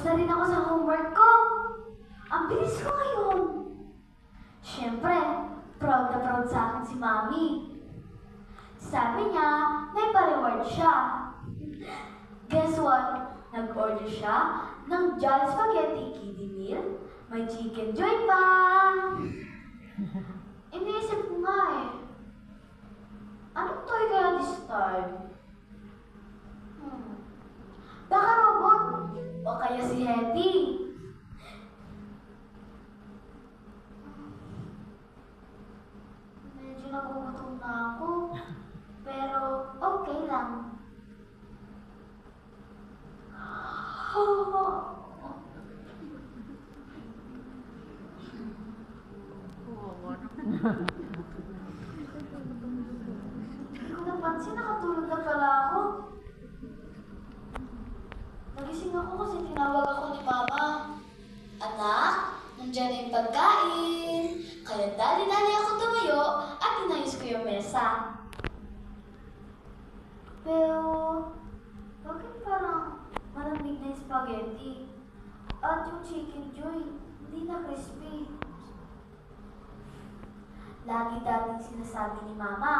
na rin ako sa homework ko. Ang bilis ko ngayon. Siyempre, proud na proud sa akin si Mami. Sabi niya, may pa-reward siya. Guess what? Nag-order siya ng Jolly Spaghetti Kiddie Meal. May chicken joy pa! Iniisip ko nga eh. Anong toy kaya this time? Baka robot o kaya si Hetty. Medyo nagugutom na ako. Pero okay lang. Hindi ko napansin, nakatulog na pala ako. Nagising ako kasi tinawag ako ni Mama. Anak, nandiyan na yung pagkain. Kaya dali-dali ako tumayo at inayos ko yung mesa. Pero, bakit parang malamig na yung spaghetti? At yung chicken joy, hindi na crispy. Lagi dating sinasabi ni Mama,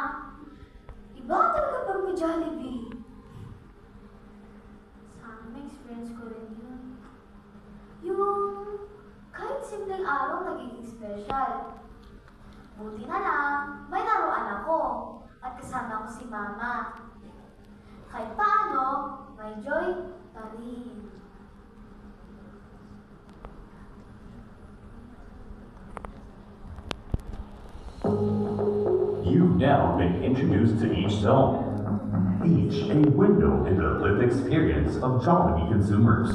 iba talaga pag may Jollibee. Sana may experience ko rin yun. Yung kahit simpleng araw nagiging special. Buti na lang, may laruan ako at kasama ko si Mama. Kahit paano, may joy pa rin. You've now been introduced to each zone, each a window into the lived experience of Jollibee consumers.